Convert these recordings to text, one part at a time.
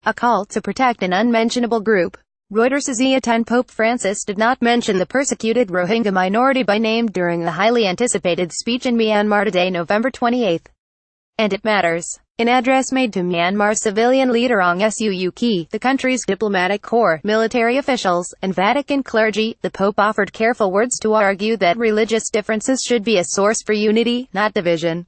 a call to protect an unmentionable group. Reuters' Zeya 10 Pope Francis did not mention the persecuted Rohingya minority by name during the highly anticipated speech in Myanmar today, November 28. And it matters. In address made to Myanmar's civilian leader Aung Suu Kyi, the country's diplomatic corps, military officials, and Vatican clergy, the Pope offered careful words to argue that religious differences should be a source for unity, not division.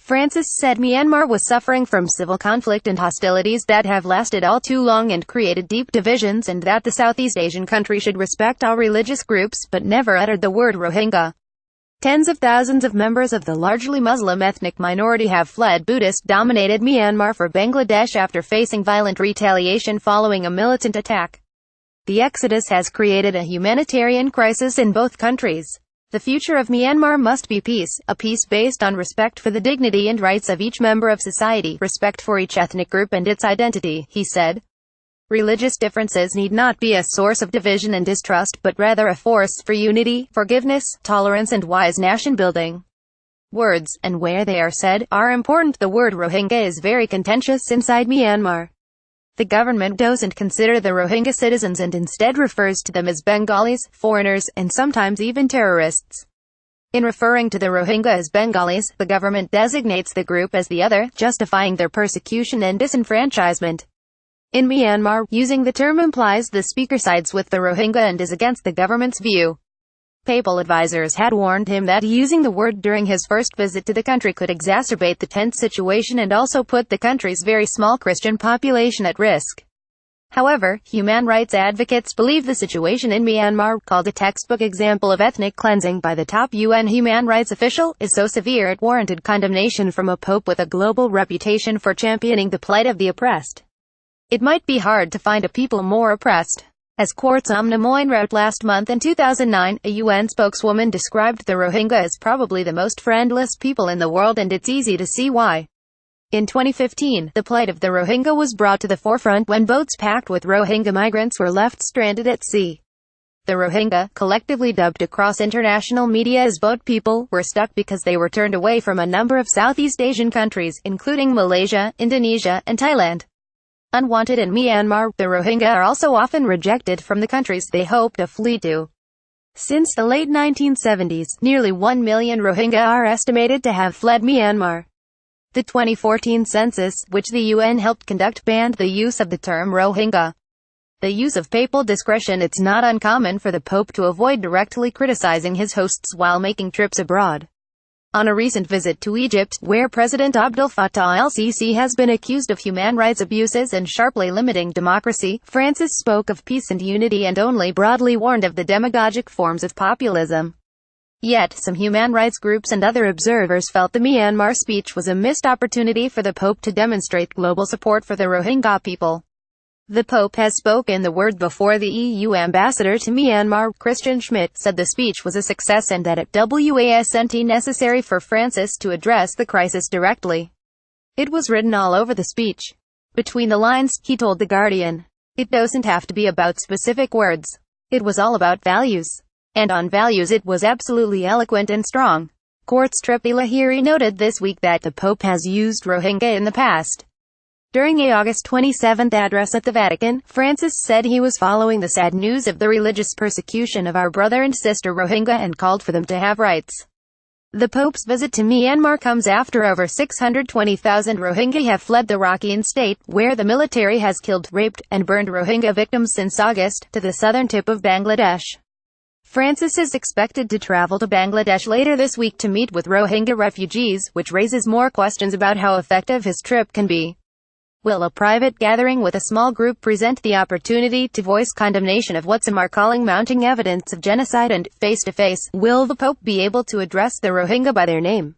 Francis said Myanmar was suffering from civil conflict and hostilities that have lasted all too long and created deep divisions, and that the Southeast Asian country should respect all religious groups, but never uttered the word Rohingya. Tens of thousands of members of the largely Muslim ethnic minority have fled Buddhist-dominated Myanmar for Bangladesh after facing violent retaliation following a militant attack. The exodus has created a humanitarian crisis in both countries. The future of Myanmar must be peace, a peace based on respect for the dignity and rights of each member of society, respect for each ethnic group and its identity, he said. Religious differences need not be a source of division and distrust, but rather a force for unity, forgiveness, tolerance and wise nation-building. Words, and where they are said, are important. The word Rohingya is very contentious inside Myanmar. The government doesn't consider the Rohingya citizens and instead refers to them as Bengalis, foreigners, and sometimes even terrorists. In referring to the Rohingya as Bengalis, the government designates the group as the other, justifying their persecution and disenfranchisement. In Myanmar, using the term implies the speaker sides with the Rohingya and is against the government's view. Papal advisors had warned him that using the word during his first visit to the country could exacerbate the tense situation and also put the country's very small Christian population at risk. However, human rights advocates believe the situation in Myanmar, called a textbook example of ethnic cleansing by the top UN human rights official, is so severe it warranted condemnation from a pope with a global reputation for championing the plight of the oppressed. It might be hard to find a people more oppressed. As Quartz Omnimoin wrote last month in 2009, a UN spokeswoman described the Rohingya as probably the most friendless people in the world, and it's easy to see why. In 2015, the plight of the Rohingya was brought to the forefront when boats packed with Rohingya migrants were left stranded at sea. The Rohingya, collectively dubbed across international media as boat people, were stuck because they were turned away from a number of Southeast Asian countries, including Malaysia, Indonesia, and Thailand. Unwanted in Myanmar, the Rohingya are also often rejected from the countries they hope to flee to. Since the late 1970s, nearly 1 million Rohingya are estimated to have fled Myanmar. The 2014 census, which the UN helped conduct, banned the use of the term Rohingya. The use of papal discretion. It's not uncommon for the Pope to avoid directly criticizing his hosts while making trips abroad. On a recent visit to Egypt, where President Abdel Fattah el-Sisi has been accused of human rights abuses and sharply limiting democracy, Francis spoke of peace and unity and only broadly warned of the demagogic forms of populism. Yet, some human rights groups and other observers felt the Myanmar speech was a missed opportunity for the Pope to demonstrate global support for the Rohingya people. The Pope has spoken the word before. The EU ambassador to Myanmar, Christian Schmidt, said the speech was a success and that it wasn't necessary for Francis to address the crisis directly. It was written all over the speech. Between the lines, he told The Guardian. It doesn't have to be about specific words. It was all about values. And on values it was absolutely eloquent and strong. Quartz Lahiri noted this week that the Pope has used Rohingya in the past. During a August 27 address at the Vatican, Francis said he was following the sad news of the religious persecution of our brother and sister Rohingya and called for them to have rights. The Pope's visit to Myanmar comes after over 620,000 Rohingya have fled the Rakhine state, where the military has killed, raped, and burned Rohingya victims since August, to the southern tip of Bangladesh. Francis is expected to travel to Bangladesh later this week to meet with Rohingya refugees, which raises more questions about how effective his trip can be. Will a private gathering with a small group present the opportunity to voice condemnation of what some are calling mounting evidence of genocide? And, face-to-face, will the Pope be able to address the Rohingya by their name?